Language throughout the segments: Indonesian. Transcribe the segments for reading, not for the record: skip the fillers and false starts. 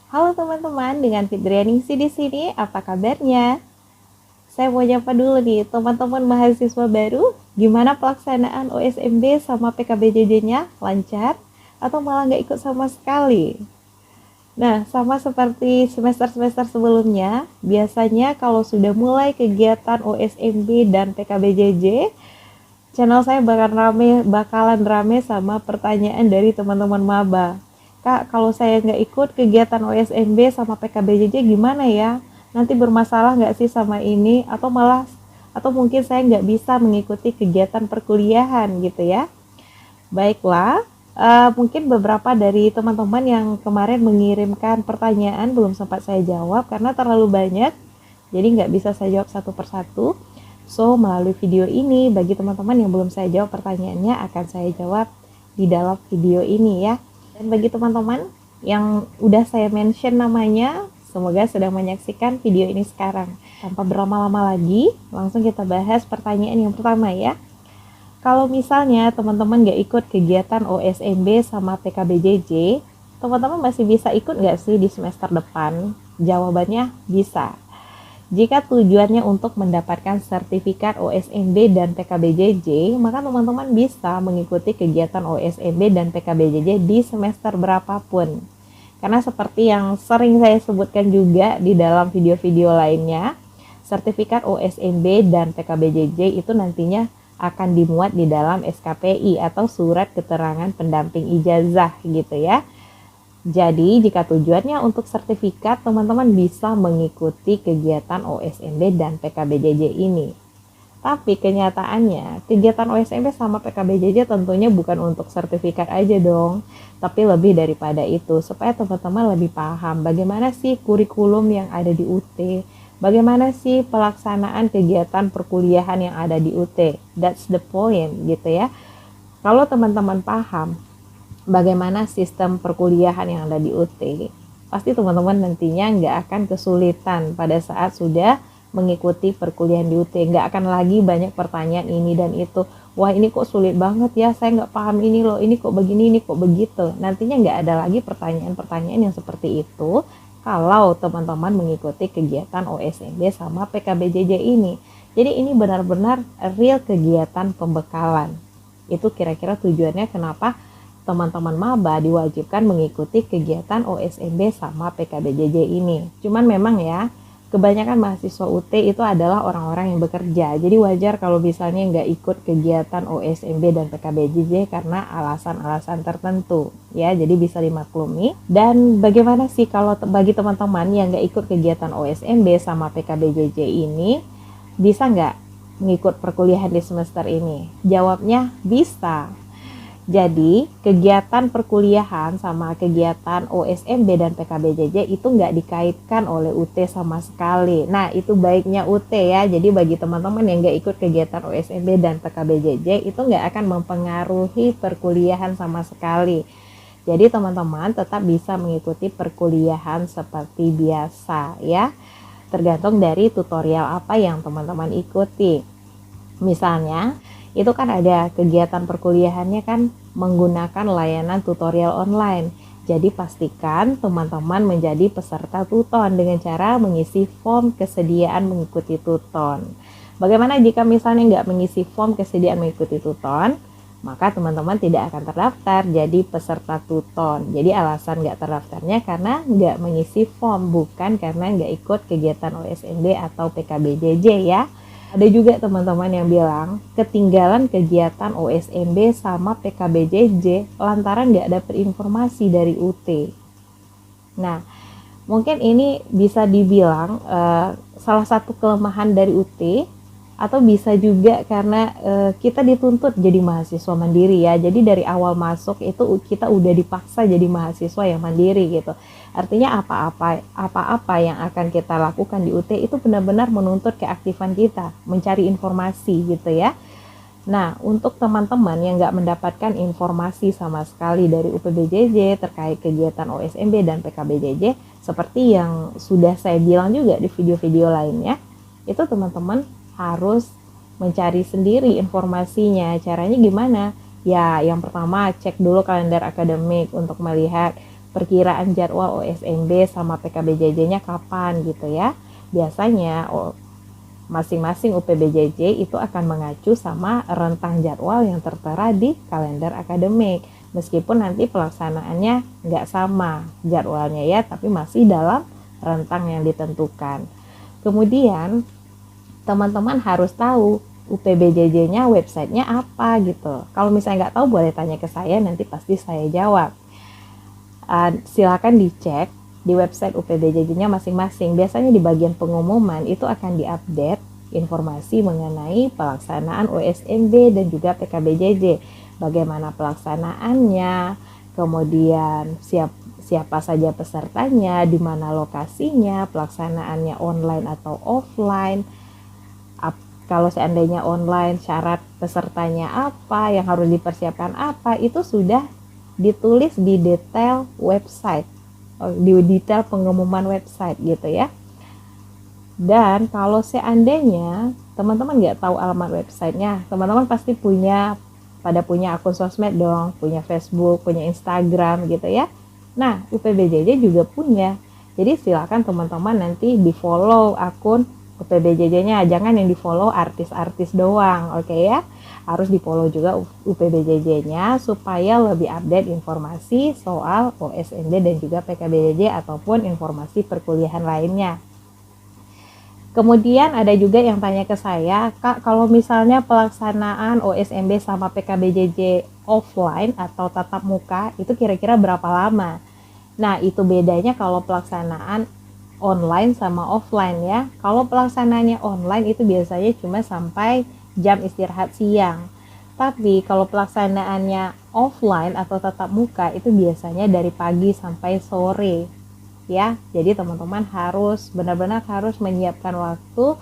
Halo teman-teman, dengan Fidrianingsi di sini. Apa kabarnya? Saya mau nyapa dulu nih, teman-teman mahasiswa baru. Gimana pelaksanaan OSMB sama PKBJJ-nya? Lancar? Atau malah nggak ikut sama sekali? Nah, sama seperti semester-semester sebelumnya, biasanya kalau sudah mulai kegiatan OSMB dan PKBJJ, channel saya bakalan rame sama pertanyaan dari teman-teman maba. Kak, kalau saya nggak ikut kegiatan OSMB sama PKBJJ gimana ya? Nanti bermasalah nggak sih sama ini? Atau mungkin saya nggak bisa mengikuti kegiatan perkuliahan gitu ya? Baiklah, mungkin beberapa dari teman-teman yang kemarin mengirimkan pertanyaan belum sempat saya jawab karena terlalu banyak, jadi nggak bisa saya jawab satu persatu. So, melalui video ini, bagi teman-teman yang belum saya jawab pertanyaannya, akan saya jawab di dalam video ini ya. Dan bagi teman-teman yang udah saya mention namanya, semoga sedang menyaksikan video ini sekarang. Tanpa berlama-lama lagi, langsung kita bahas pertanyaan yang pertama ya. Kalau misalnya teman-teman nggak ikut kegiatan OSMB sama PKBJJ, teman-teman masih bisa ikut nggak sih di semester depan? Jawabannya bisa. Jika tujuannya untuk mendapatkan sertifikat OSMB dan PKBJJ, maka teman-teman bisa mengikuti kegiatan OSMB dan PKBJJ di semester berapapun. Karena seperti yang sering saya sebutkan juga di dalam video-video lainnya, sertifikat OSMB dan PKBJJ itu nantinya akan dimuat di dalam SKPI atau surat keterangan pendamping ijazah gitu ya. Jadi, jika tujuannya untuk sertifikat, teman-teman bisa mengikuti kegiatan OSMB dan PKBJJ ini. Tapi kenyataannya, kegiatan OSMB sama PKBJJ tentunya bukan untuk sertifikat aja dong, tapi lebih daripada itu, supaya teman-teman lebih paham bagaimana sih kurikulum yang ada di UT, bagaimana sih pelaksanaan kegiatan perkuliahan yang ada di UT. That's the point gitu ya. Kalau teman-teman paham bagaimana sistem perkuliahan yang ada di UT, pasti teman-teman nantinya nggak akan kesulitan pada saat sudah mengikuti perkuliahan di UT. Nggak akan lagi banyak pertanyaan ini dan itu. Wah, ini kok sulit banget ya, saya nggak paham ini loh, ini kok begini, ini kok begitu. Nantinya nggak ada lagi pertanyaan-pertanyaan yang seperti itu kalau teman-teman mengikuti kegiatan OSMB sama PKBJJ ini. Jadi ini benar-benar real kegiatan pembekalan. Itu kira-kira tujuannya kenapa teman-teman maba diwajibkan mengikuti kegiatan OSMB sama PKBJJ ini. Cuman memang ya, kebanyakan mahasiswa UT itu adalah orang-orang yang bekerja. Jadi wajar kalau misalnya nggak ikut kegiatan OSMB dan PKBJJ karena alasan-alasan tertentu. Ya, jadi bisa dimaklumi. Dan bagaimana sih kalau bagi teman-teman yang nggak ikut kegiatan OSMB sama PKBJJ ini, bisa nggak mengikut perkuliahan di semester ini? Jawabnya bisa. Jadi, kegiatan perkuliahan sama kegiatan OSMB dan PKBJJ itu nggak dikaitkan oleh UT sama sekali. Nah, itu baiknya UT ya. Jadi, bagi teman-teman yang nggak ikut kegiatan OSMB dan PKBJJ, itu nggak akan mempengaruhi perkuliahan sama sekali. Jadi, teman-teman tetap bisa mengikuti perkuliahan seperti biasa ya. Tergantung dari tutorial apa yang teman-teman ikuti. Misalnya, itu kan ada kegiatan perkuliahannya kan menggunakan layanan tutorial online. Jadi pastikan teman-teman menjadi peserta tuton dengan cara mengisi form kesediaan mengikuti tuton. Bagaimana jika misalnya nggak mengisi form kesediaan mengikuti tuton? Maka teman-teman tidak akan terdaftar jadi peserta tuton. Jadi alasan nggak terdaftarnya karena nggak mengisi form, bukan karena nggak ikut kegiatan OSMB atau PKBJJ ya. Ada juga teman-teman yang bilang ketinggalan kegiatan OSMB sama PKBJJ lantaran nggak dapet informasi dari UT. Nah, mungkin ini bisa dibilang salah satu kelemahan dari UT, atau bisa juga karena kita dituntut jadi mahasiswa mandiri ya. Jadi dari awal masuk itu kita udah dipaksa jadi mahasiswa yang mandiri gitu. Artinya apa-apa yang akan kita lakukan di UT itu benar-benar menuntut keaktifan kita, mencari informasi gitu ya. Nah, untuk teman-teman yang nggak mendapatkan informasi sama sekali dari UPBJJ terkait kegiatan OSMB dan PKBJJ, seperti yang sudah saya bilang juga di video-video lainnya, itu teman-teman harus mencari sendiri informasinya. Caranya gimana? Ya, yang pertama cek dulu kalender akademik untuk melihat perkiraan jadwal OSMB sama PKBJJ-nya kapan gitu ya. Biasanya masing-masing UPBJJ itu akan mengacu sama rentang jadwal yang tertera di kalender akademik. Meskipun nanti pelaksanaannya nggak sama jadwalnya ya, tapi masih dalam rentang yang ditentukan. Kemudian teman-teman harus tahu UPBJJ-nya websitenya apa gitu. Kalau misalnya nggak tahu boleh tanya ke saya, nanti pasti saya jawab. Silakan dicek di website UPBJJ-nya masing-masing. Biasanya di bagian pengumuman itu akan diupdate informasi mengenai pelaksanaan OSMB dan juga PKBJJ. Bagaimana pelaksanaannya, kemudian siapa saja pesertanya, di mana lokasinya, pelaksanaannya online atau offline. Kalau seandainya online, syarat pesertanya apa, yang harus dipersiapkan apa, itu sudah ditulis di detail website, di detail pengumuman website gitu ya. Dan kalau seandainya teman-teman nggak tahu alamat websitenya, teman-teman pasti punya akun sosmed dong, punya Facebook, punya Instagram gitu ya. Nah, UPBJJ juga punya. Jadi silakan teman-teman nanti di follow akun UPBJJ-nya, jangan yang di follow artis-artis doang, oke ya. Harus di follow juga UPBJJ-nya supaya lebih update informasi soal OSMB dan juga PKBJJ ataupun informasi perkuliahan lainnya. Kemudian ada juga yang tanya ke saya, Kak, kalau misalnya pelaksanaan OSMB sama PKBJJ offline atau tatap muka, itu kira-kira berapa lama? Nah, itu bedanya kalau pelaksanaan online sama offline ya. Kalau pelaksanaannya online itu biasanya cuma sampai jam istirahat siang. Tapi kalau pelaksanaannya offline atau tatap muka itu biasanya dari pagi sampai sore. Ya, jadi teman-teman harus benar-benar harus menyiapkan waktu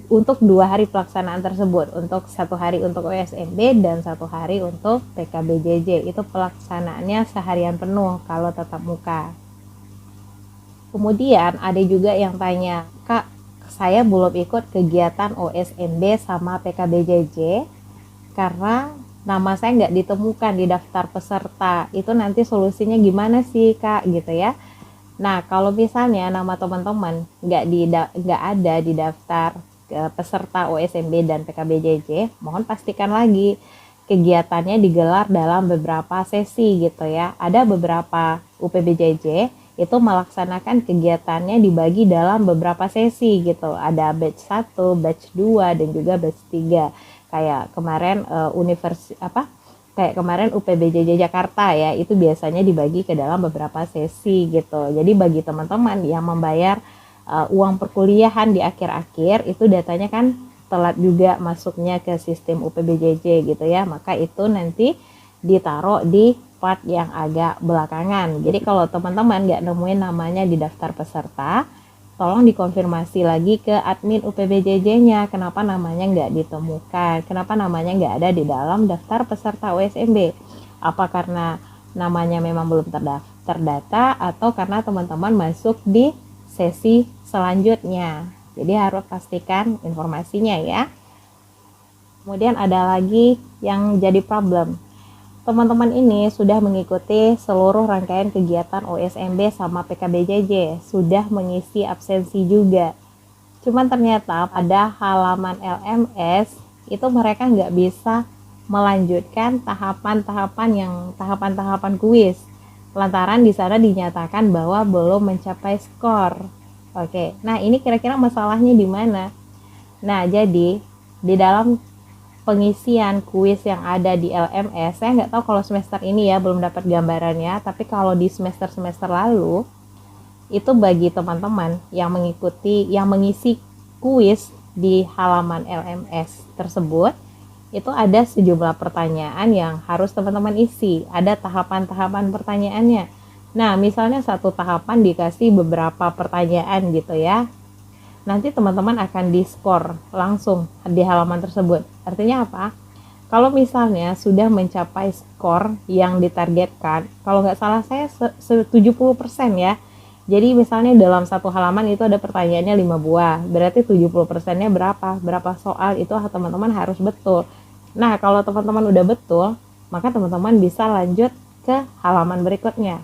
untuk 2 hari pelaksanaan tersebut, untuk 1 hari untuk OSMB dan 1 hari untuk PKBJJ. Itu pelaksanaannya seharian penuh kalau tatap muka. Kemudian ada juga yang tanya, Kak, saya belum ikut kegiatan OSMB sama PKBJJ karena nama saya nggak ditemukan di daftar peserta. Itu nanti solusinya gimana sih, Kak, gitu ya. Nah, kalau misalnya nama teman-teman nggak ada di daftar peserta OSMB dan PKBJJ, mohon pastikan lagi kegiatannya digelar dalam beberapa sesi gitu ya. Ada beberapa UPBJJ itu melaksanakan kegiatannya dibagi dalam beberapa sesi gitu. Ada batch 1, batch 2 dan juga batch 3. Kayak kemarin kayak kemarin UPBJJ Jakarta ya, itu biasanya dibagi ke dalam beberapa sesi gitu. Jadi bagi teman-teman yang membayar uang perkuliahan di akhir-akhir, itu datanya kan telat juga masuknya ke sistem UPBJJ gitu ya, maka itu nanti ditaruh di part yang agak belakangan. Jadi kalau teman-teman nggak nemuin namanya di daftar peserta, tolong dikonfirmasi lagi ke admin UPBJJ-nya, kenapa namanya nggak ditemukan, kenapa namanya nggak ada di dalam daftar peserta OSMB. Apa karena namanya memang belum terdata atau karena teman-teman masuk di sesi selanjutnya. Jadi harus pastikan informasinya ya. Kemudian ada lagi yang jadi problem. Teman-teman ini sudah mengikuti seluruh rangkaian kegiatan OSMB sama PKBJJ, sudah mengisi absensi juga. Cuman ternyata pada halaman LMS itu mereka nggak bisa melanjutkan tahapan-tahapan kuis. Lantaran di sana dinyatakan bahwa belum mencapai skor. Oke, nah ini kira-kira masalahnya di mana? Nah, jadi di dalam pengisian kuis yang ada di LMS, saya nggak tahu kalau semester ini ya, belum dapat gambarannya, tapi kalau di semester-semester lalu itu bagi teman-teman yang mengisi kuis di halaman LMS tersebut, itu ada sejumlah pertanyaan yang harus teman-teman isi, ada tahapan-tahapan pertanyaannya. Nah, misalnya satu tahapan dikasih beberapa pertanyaan gitu ya, nanti teman-teman akan diskor langsung di halaman tersebut. Artinya apa? Kalau misalnya sudah mencapai skor yang ditargetkan, kalau nggak salah saya 70% ya. Jadi misalnya dalam satu halaman itu ada pertanyaannya 5 buah, berarti 70%-nya berapa? Berapa soal itu teman-teman harus betul. Nah, kalau teman-teman udah betul, maka teman-teman bisa lanjut ke halaman berikutnya.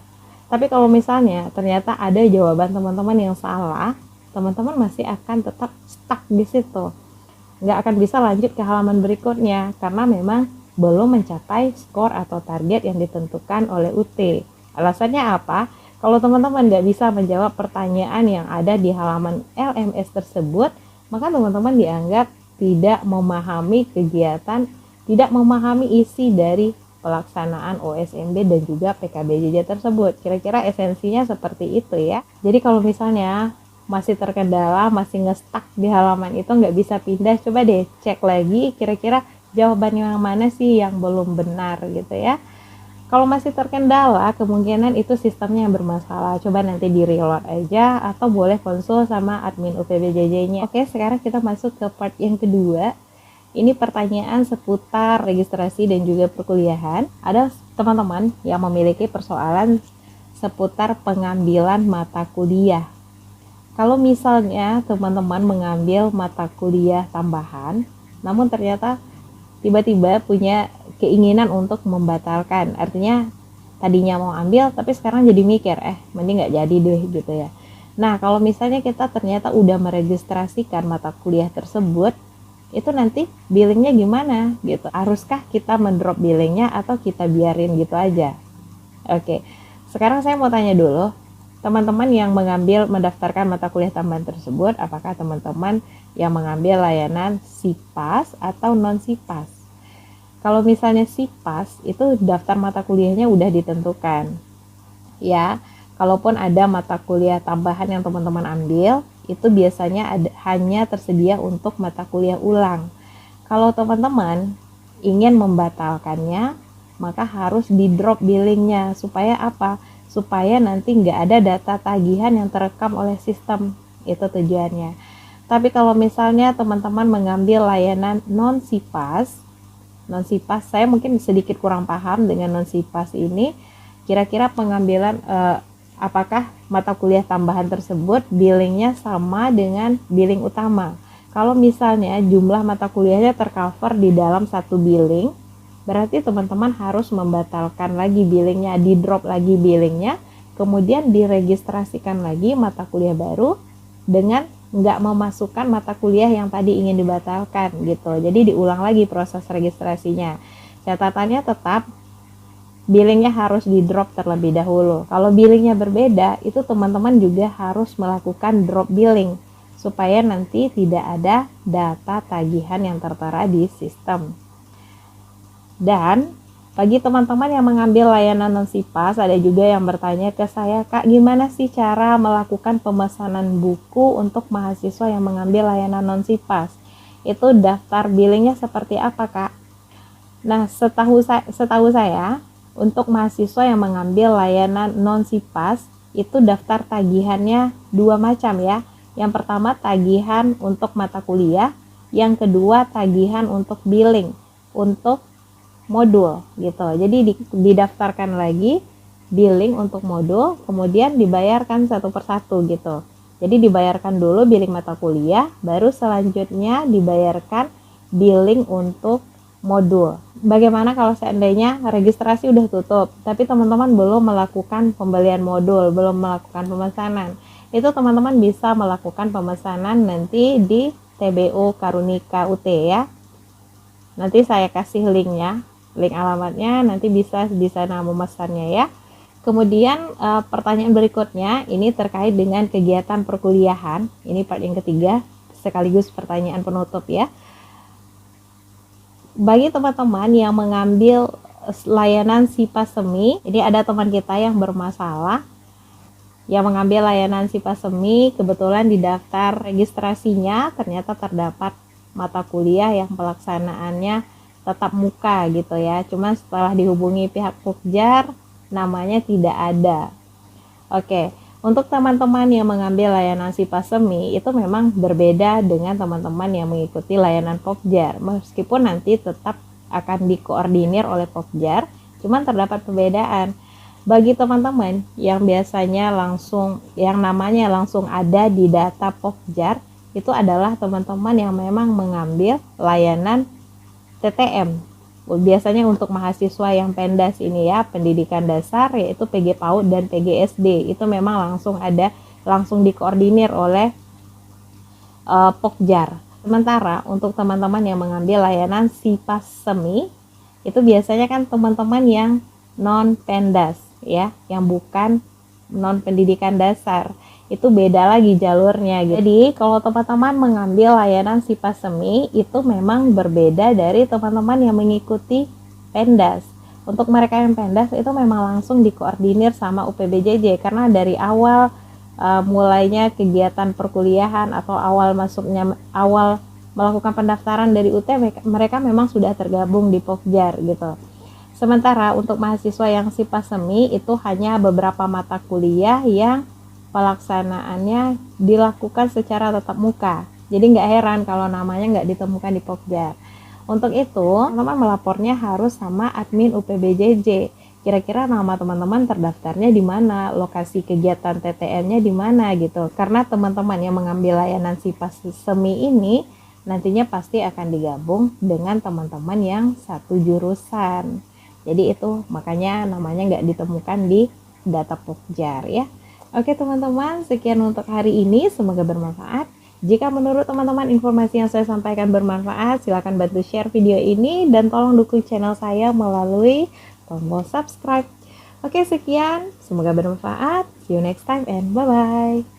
Tapi kalau misalnya ternyata ada jawaban teman-teman yang salah, teman-teman masih akan tetap stuck di situ. Nggak akan bisa lanjut ke halaman berikutnya karena memang belum mencapai skor atau target yang ditentukan oleh UT. Alasannya apa? Kalau teman-teman nggak bisa menjawab pertanyaan yang ada di halaman LMS tersebut, maka teman-teman dianggap tidak memahami kegiatan, tidak memahami isi dari pelaksanaan OSMB dan juga PKBJJ tersebut. Kira-kira esensinya seperti itu ya. Jadi kalau misalnya masih terkendala, masih nge-stuck di halaman itu nggak bisa pindah, coba deh cek lagi kira-kira jawaban yang mana sih yang belum benar gitu ya. Kalau masih terkendala, kemungkinan itu sistemnya yang bermasalah. Coba nanti di reload aja atau boleh konsul sama admin UPBJJ-nya. Oke, sekarang kita masuk ke part yang kedua. Ini pertanyaan seputar registrasi dan juga perkuliahan. Ada teman-teman yang memiliki persoalan seputar pengambilan mata kuliah. Kalau misalnya teman-teman mengambil mata kuliah tambahan, namun ternyata tiba-tiba punya keinginan untuk membatalkan, artinya tadinya mau ambil tapi sekarang jadi mikir, mending nggak jadi deh gitu ya. Nah, kalau misalnya kita ternyata udah meregistrasikan mata kuliah tersebut, itu nanti billingnya gimana gitu? Haruskah kita mendrop billingnya atau kita biarin gitu aja? Oke, sekarang saya mau tanya dulu, teman-teman yang mendaftarkan mata kuliah tambahan tersebut, apakah teman-teman yang mengambil layanan SIPAS atau non-SIPAS? Kalau misalnya SIPAS, itu daftar mata kuliahnya udah ditentukan. Ya, kalaupun ada mata kuliah tambahan yang teman-teman ambil, itu biasanya hanya tersedia untuk mata kuliah ulang. Kalau teman-teman ingin membatalkannya, maka harus di drop billingnya. Supaya apa? Supaya nanti nggak ada data tagihan yang terekam oleh sistem. Itu tujuannya. Tapi kalau misalnya teman-teman mengambil layanan non-SIPAS, saya mungkin sedikit kurang paham dengan non-SIPAS ini. Kira-kira pengambilan apakah mata kuliah tambahan tersebut billingnya sama dengan billing utama? Kalau misalnya jumlah mata kuliahnya tercover di dalam satu billing, berarti teman-teman harus membatalkan lagi billingnya, di drop lagi billingnya, kemudian diregistrasikan lagi mata kuliah baru dengan nggak memasukkan mata kuliah yang tadi ingin dibatalkan gitu. Jadi diulang lagi proses registrasinya. Catatannya tetap billingnya harus di drop terlebih dahulu. Kalau billingnya berbeda, itu teman-teman juga harus melakukan drop billing supaya nanti tidak ada data tagihan yang tertera di sistem. Dan bagi teman-teman yang mengambil layanan non-SIPAS, ada juga yang bertanya ke saya, Kak, gimana sih cara melakukan pemesanan buku untuk mahasiswa yang mengambil layanan non-SIPAS? Itu daftar billingnya seperti apa, Kak? Nah, setahu saya, untuk mahasiswa yang mengambil layanan non-SIPAS, itu daftar tagihannya dua macam ya. Yang pertama tagihan untuk mata kuliah, yang kedua tagihan untuk billing, untuk modul gitu. Jadi didaftarkan lagi billing untuk modul, kemudian dibayarkan satu persatu gitu. Jadi dibayarkan dulu billing mata kuliah, baru selanjutnya dibayarkan billing untuk modul. Bagaimana kalau seandainya registrasi udah tutup, tapi teman-teman belum melakukan pembelian modul, belum melakukan pemesanan? Itu teman-teman bisa melakukan pemesanan nanti di TBU Karunika UT ya. Nanti saya kasih linknya, link alamatnya, nanti bisa di sana memesannya ya. Kemudian pertanyaan berikutnya ini terkait dengan kegiatan perkuliahan. Ini part yang ketiga sekaligus pertanyaan penutup ya. Bagi teman-teman yang mengambil layanan SIPAS Semi, ini ada teman kita yang bermasalah yang mengambil layanan SIPAS Semi, kebetulan di daftar registrasinya ternyata terdapat mata kuliah yang pelaksanaannya tetap muka gitu ya. Cuma setelah dihubungi pihak Pokjar, namanya tidak ada. Oke, untuk teman-teman yang mengambil layanan SIPAS Semi itu memang berbeda dengan teman-teman yang mengikuti layanan Pokjar. Meskipun nanti tetap akan dikoordinir oleh Pokjar, cuma terdapat perbedaan. Bagi teman-teman yang biasanya yang namanya langsung ada di data Pokjar, itu adalah teman-teman yang memang mengambil layanan TTM. Biasanya untuk mahasiswa yang pendas ini ya, pendidikan dasar, yaitu PG PAUD dan PGSD, itu memang langsung dikoordinir oleh Pokjar. Sementara untuk teman-teman yang mengambil layanan SIPAS Semi, itu biasanya kan teman-teman yang non pendas ya, yang bukan non pendidikan dasar, itu beda lagi jalurnya gitu. Jadi kalau teman-teman mengambil layanan SIPAS Semi, itu memang berbeda dari teman-teman yang mengikuti pendas. Untuk mereka yang pendas itu memang langsung dikoordinir sama UPBJJ, karena dari awal mulainya kegiatan perkuliahan atau awal melakukan pendaftaran dari UT, mereka memang sudah tergabung di Pokjar gitu. Sementara untuk mahasiswa yang SIPAS Semi itu hanya beberapa mata kuliah yang pelaksanaannya dilakukan secara tatap muka. Jadi nggak heran kalau namanya nggak ditemukan di Pokjar. Untuk itu, teman-teman melapornya harus sama admin UPBJJ. Kira-kira nama teman-teman terdaftarnya di mana, lokasi kegiatan TTN-nya di mana gitu. Karena teman-teman yang mengambil layanan SIPAS Semi ini nantinya pasti akan digabung dengan teman-teman yang satu jurusan. Jadi itu makanya namanya nggak ditemukan di data Pokjar ya. Oke teman-teman, sekian untuk hari ini, semoga bermanfaat. Jika menurut teman-teman informasi yang saya sampaikan bermanfaat, silakan bantu share video ini dan tolong dukung channel saya melalui tombol subscribe. Oke, sekian, semoga bermanfaat. See you next time and bye-bye.